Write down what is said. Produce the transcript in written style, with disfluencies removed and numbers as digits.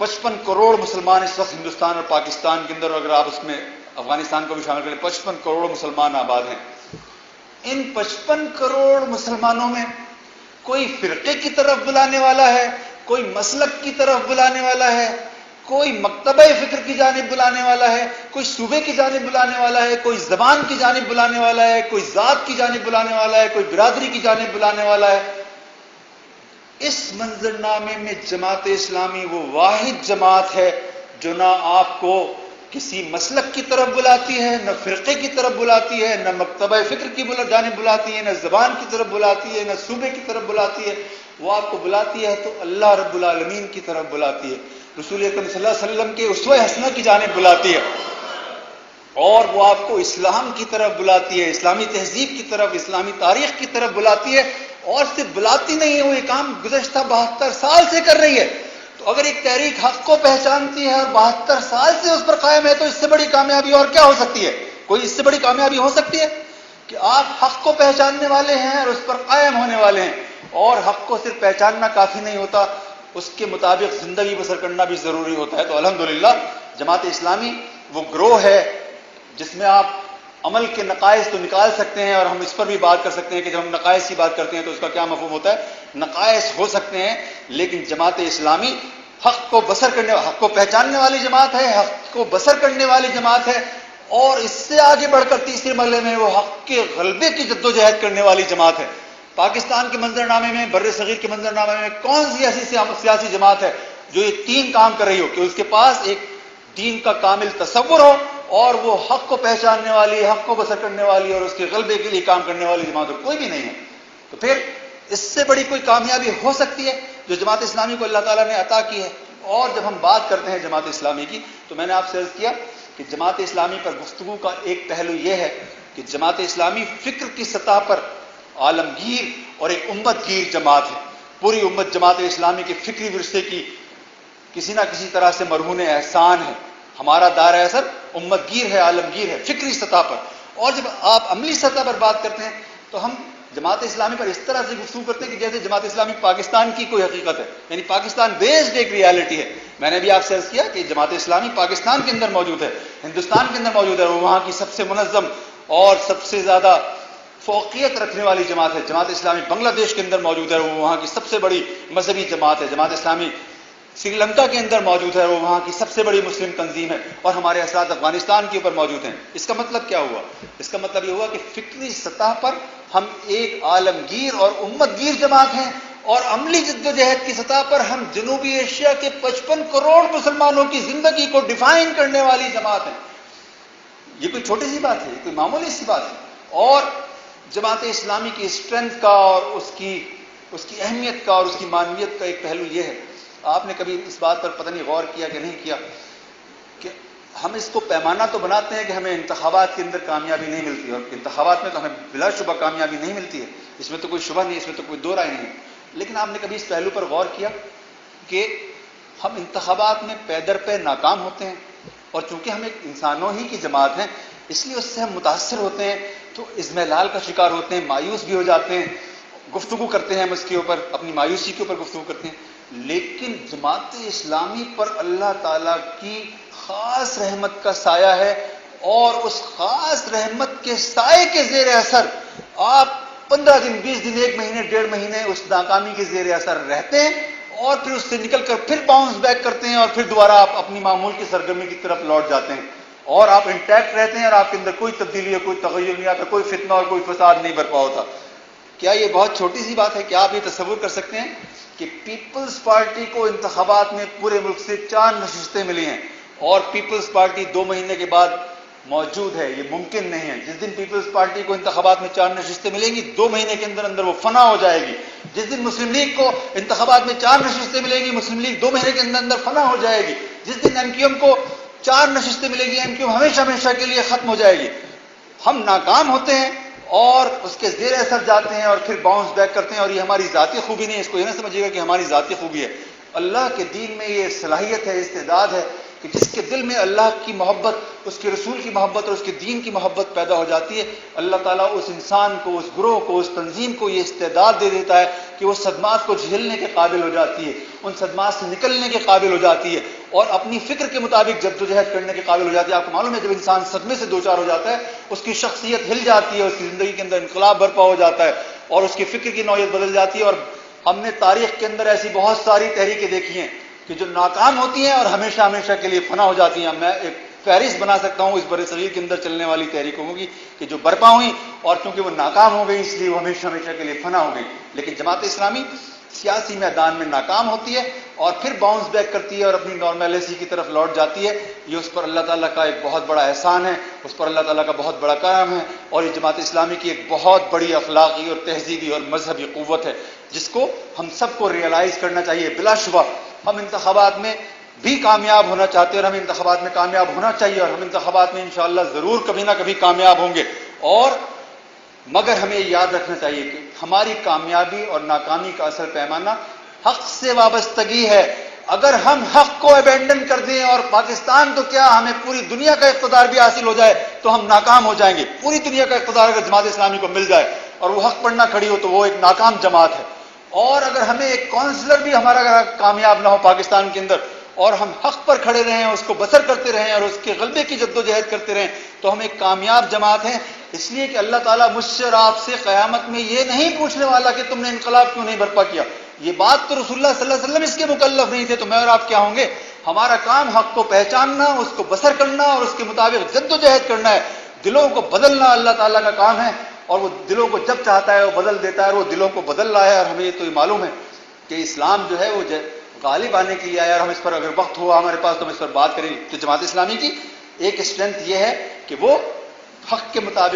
55 کروڑ مسلمان اس وقت ہندوستان اور پاکستان کے اندر، اور اگر آپ اس میں افغانستان کو بھی شامل کریں 55 کروڑ مسلمان آباد ہیں. ان 55 کروڑ مسلمانوں میں کوئی فرقے کی طرف بلانے والا ہے، کوئی مسلک کی طرف بلانے والا ہے، کوئی مکتبہ فکر کی جانب بلانے والا ہے، کوئی صوبے کی جانب بلانے والا ہے، کوئی زبان کی جانب بلانے والا ہے، کوئی ذات کی جانب بلانے والا ہے، کوئی برادری کی جانب بلانے والا ہے. اس منظرنامے میں جماعت اسلامی وہ واحد جماعت ہے جو نہ آپ کو کسی مسلک کی طرف بلاتی ہے، نہ فرقے کی طرف بلاتی ہے، نہ مکتبہ فکر کی جانب بلاتی ہے، نہ زبان کی طرف بلاتی ہے، نہ صوبے کی طرف بلاتی ہے. وہ آپ کو بلاتی ہے تو اللہ رب العالمین کی طرف بلاتی ہے، رسول اکرم صلی اللہ علیہ وسلم کے اسوہ حسنہ کی جانب بلاتی ہے، اور وہ آپ کو اسلام کی طرف بلاتی ہے، اسلامی تہذیب کی طرف، اسلامی تاریخ کی طرف بلاتی ہے. اور صرف بلاتی نہیں ہے، وہ یہ کام گزشتہ 72 سال سے کر رہی ہے. تو اگر ایک تحریک حق کو پہچانتی ہے اور 72 سال سے اس پر قائم ہے تو اس سے بڑی کامیابی اور کیا ہو سکتی ہے؟ کوئی اس سے بڑی کامیابی ہو سکتی ہے کہ آپ حق کو پہچاننے والے ہیں اور اس پر قائم ہونے والے ہیں. اور حق کو صرف پہچاننا کافی نہیں ہوتا، اس کے مطابق زندگی بسر کرنا بھی ضروری ہوتا ہے. تو الحمدللہ جماعت اسلامی وہ گروہ ہے جس میں آپ عمل کے نقائص تو نکال سکتے ہیں، اور ہم اس پر بھی بات کر سکتے ہیں کہ جب ہم نقائص کی بات کرتے ہیں تو اس کا کیا مفہوم ہوتا ہے. نقائص ہو سکتے ہیں، لیکن جماعت اسلامی حق کو بسر کرنے، حق کو پہچاننے والی جماعت ہے، حق کو بسر کرنے والی جماعت ہے، اور اس سے آگے بڑھ کر تیسرے مرحلے میں وہ حق کے غلبے کی جدوجہد کرنے والی جماعت ہے. پاکستان کے منظرنامے میں، بر صغیر کے منظرنامے میں کون سی ایسی سیاسی جماعت ہے جو یہ تین کام کر رہی ہو کہ اس کے پاس ایک دین کا کامل تصور ہو اور وہ حق کو پہچاننے والی، حق کو بسر کرنے والی اور اس کے غلبے کے لیے کام کرنے والی جماعت ہو؟ کوئی بھی نہیں ہے. تو پھر اس سے بڑی کوئی کامیابی ہو سکتی ہے جو جماعت اسلامی کو اللہ تعالیٰ نے عطا کی ہے؟ اور جب ہم بات کرتے ہیں جماعت اسلامی کی تو میں نے آپ سے عرض کیا کہ جماعت اسلامی پر گفتگو کا ایک پہلو یہ ہے کہ جماعت اسلامی فکر کی سطح پر عالمگیر اور ایک امت گیر جماعت ہے. پوری امت جماعت اسلامی کے فکری ورثے کی کسی نہ کسی طرح سے مرہون احسان ہے. ہمارا دائرہ اثر امت گیر ہے، عالمگیر ہے فکری سطح پر. اور جب آپ عملی سطح پر بات کرتے ہیں تو ہم جماعت اسلامی پر اس طرح سے گفتگو کرتے ہیں کہ جیسے جماعت اسلامی پاکستان کی کوئی حقیقت ہے، یعنی پاکستان بیسڈ ایک ریالٹی ہے. میں نے بھی آپ سے عرض کیا کہ جماعت اسلامی پاکستان کے اندر موجود ہے، ہندوستان کے اندر موجود ہے، وہ وہاں کی سب سے منظم اور سب سے زیادہ فوقیت رکھنے والی جماعت ہے. جماعت اسلامی بنگلہ دیش کے اندر موجود ہے، وہ وہاں کی سب سے بڑی مذہبی جماعت ہے. جماعت اسلامی سری لنکا کے اندر موجود ہے، وہ وہاں کی سب سے بڑی مسلم تنظیم ہے، اور ہمارے اثرات افغانستان کے اوپر موجود ہیں. اس کا مطلب کیا ہوا؟ اس کا مطلب یہ ہوا کہ فکری سطح پر ہم ایک عالمگیر اور امت گیر جماعت ہیں، اور عملی جدوجہد کی سطح پر ہم جنوبی ایشیا کے 55 کروڑ مسلمانوں کی زندگی کو ڈیفائن کرنے والی جماعت ہیں. یہ کوئی چھوٹی سی بات ہے، یہ کوئی معمولی سی بات ہے. اور جماعت اسلامی کی اسٹرینتھ کا اور اس کی اہمیت کا اور اس کی معنویت کا ایک پہلو یہ ہے، آپ نے کبھی اس بات پر پتہ نہیں غور کیا کہ نہیں کیا کہ ہم اس کو پیمانہ تو بناتے ہیں کہ ہمیں انتخابات کے اندر کامیابی نہیں ملتی، اور انتخابات میں تو ہمیں بلا شبہ کامیابی نہیں ملتی ہے، اس میں تو کوئی شبہ نہیں، اس میں تو کوئی دو رائے نہیں. لیکن آپ نے کبھی اس پہلو پر غور کیا کہ ہم انتخابات میں پے در پے ناکام ہوتے ہیں، اور چونکہ ہم ایک انسانوں ہی کی جماعت ہیں اس لیے اس سے ہم متاثر ہوتے ہیں، تو اضمحلال کا شکار ہوتے ہیں، مایوس بھی ہو جاتے ہیں، گفتگو کرتے ہیں ہم اس کے اوپر، اپنی مایوسی کے اوپر گفتگو کرتے ہیں. لیکن جماعت اسلامی پر اللہ تعالیٰ کی خاص رحمت کا سایہ ہے، اور اس خاص رحمت کے سائے کے زیر اثر آپ 15 دن، 20 دن، 1 مہینے، 1.5 مہینے اس ناکامی کے زیر اثر رہتے ہیں، اور پھر اس سے نکل کر پھر باؤنس بیک کرتے ہیں، اور پھر دوبارہ آپ اپنی معمول کی سرگرمی کی طرف لوٹ جاتے ہیں، اور آپ انٹیکٹ رہتے ہیں، اور آپ کے اندر کوئی تبدیلی یا کوئی تغیر نہیں آتا، کوئی فتنہ اور کوئی فساد نہیں برپا ہوتا. کیا یہ بہت چھوٹی سی بات ہے؟ کیا آپ یہ تصور کر سکتے ہیں کہ پیپلز پارٹی کو انتخابات میں پورے ملک سے 4 نشستیں ملی ہیں، اور پیپلز پارٹی 2 مہینے کے بعد موجود ہے؟ یہ ممکن نہیں ہے. جس دن پیپلز پارٹی کو انتخابات میں 4 نشستیں ملیں گی 2 مہینے کے اندر اندر وہ فنا ہو جائے گی. جس دن مسلم لیگ کو انتخابات میں 4 نشستیں ملیں گی مسلم لیگ 2 مہینے کے اندر اندر فنا ہو جائے گی. جس دن ایم کیو ایم کو 4 نشستیں ملے گی ایم کیو ایم ہمیشہ ہمیشہ کے لیے ختم ہو جائے گی. ہم ناکام ہوتے ہیں اور اس کے زیر اثر جاتے ہیں اور پھر باؤنس بیک کرتے ہیں، اور یہ ہماری ذاتی خوبی نہیں ہے، اس کو یہ نہ سمجھیے گا کہ ہماری ذاتی خوبی ہے. اللہ کے دین میں یہ صلاحیت ہے، استعداد ہے کہ جس کے دل میں اللہ کی محبت، اس کے رسول کی محبت اور اس کے دین کی محبت پیدا ہو جاتی ہے، اللہ تعالیٰ اس انسان کو، اس گروہ کو، اس تنظیم کو یہ استعداد دے دیتا ہے کہ وہ صدمات کو جھیلنے کے قابل ہو جاتی ہے، ان صدمات سے نکلنے کے قابل ہو جاتی ہے اور اپنی فکر کے مطابق جدوجہد کرنے کے قابل ہو جاتی ہے۔ آپ کو معلوم ہے جب انسان صدمے سے دوچار ہو جاتا ہے اس کی شخصیت ہل جاتی ہے، اس کی زندگی کے اندر انقلاب برپا ہو جاتا ہے اور اس کی فکر کی نوعیت بدل جاتی ہے۔ اور ہم نے تاریخ کے اندر ایسی بہت ساری تحریکیں دیکھی ہیں کہ جو ناکام ہوتی ہیں اور ہمیشہ ہمیشہ کے لیے فنا ہو جاتی ہیں۔ میں ایک فہرست بنا سکتا ہوں اس برصغیر کے اندر چلنے والی تحریکوں کی کہ جو برپا ہوئی اور کیونکہ وہ ناکام ہو گئی اس لیے وہ ہمیشہ ہمیشہ کے لیے فنا ہو گئی۔ لیکن جماعت اسلامی سیاسی میدان میں ناکام ہوتی ہے اور پھر باؤنس بیک کرتی ہے اور اپنی نارملیسی کی طرف لوٹ جاتی ہے۔ یہ اس پر اللہ تعالیٰ کا ایک بہت بڑا احسان ہے، اس پر اللہ تعالیٰ کا بہت بڑا کرم ہے اور یہ جماعت اسلامی کی ایک بہت بڑی اخلاقی اور تہذیبی اور مذہبی قوت ہے جس کو ہم سب کو ریئلائز کرنا چاہیے۔ بلا شبہ ہم انتخابات میں بھی کامیاب ہونا چاہتے ہیں اور ہمیں انتخابات میں کامیاب ہونا چاہیے اور ہم انتخابات میں انشاءاللہ ضرور کبھی نہ کبھی کامیاب ہوں گے، اور مگر ہمیں یاد رکھنا چاہیے کہ ہماری کامیابی اور ناکامی کا اصل پیمانہ حق سے وابستگی ہے۔ اگر ہم حق کو ابینڈن کر دیں اور پاکستان تو کیا ہمیں پوری دنیا کا اقتدار بھی حاصل ہو جائے تو ہم ناکام ہو جائیں گے۔ پوری دنیا کا اقتدار اگر جماعت اسلامی کو مل جائے اور وہ حق پر نہ کھڑی ہو تو وہ ایک ناکام جماعت ہے۔ اور اگر ہمیں ایک کونسلر بھی ہمارا کامیاب نہ ہو پاکستان کے اندر اور ہم حق پر کھڑے رہیں، اس کو بسر کرتے رہیں اور اس کے غلبے کی جدوجہد کرتے رہیں تو ہم ایک کامیاب جماعت ہیں۔ اس لیے کہ اللہ تعالیٰ مجھ سے اور آپ سے قیامت میں یہ نہیں پوچھنے والا کہ تم نے انقلاب کیوں نہیں برپا کیا۔ یہ بات تو رسول اللہ صلی اللہ علیہ وسلم اس کے مکلف نہیں تھے، تو میں اور آپ کیا ہوں گے؟ ہمارا کام حق کو پہچاننا، اس کو بسر کرنا اور اس کے مطابق جدوجہد کرنا ہے۔ دلوں کو بدلنا اللہ تعالیٰ کا کام ہے اور وہ دلوں کو جب چاہتا ہے وہ بدل دیتا ہے اور وہ دلوں کو بدل رہا ہے۔ اور ہمیں یہ تو معلوم ہے کہ اسلام جو ہے وہ غالب آنے کے لیے آیا، اور ہم اس پر اگر وقت ہوا ہمارے پاس تو ہم اس پر بات کریں گے۔ تو جماعت اسلامی کی ایک اسٹرینتھ یہ ہے کہ وہ حق کے مطابق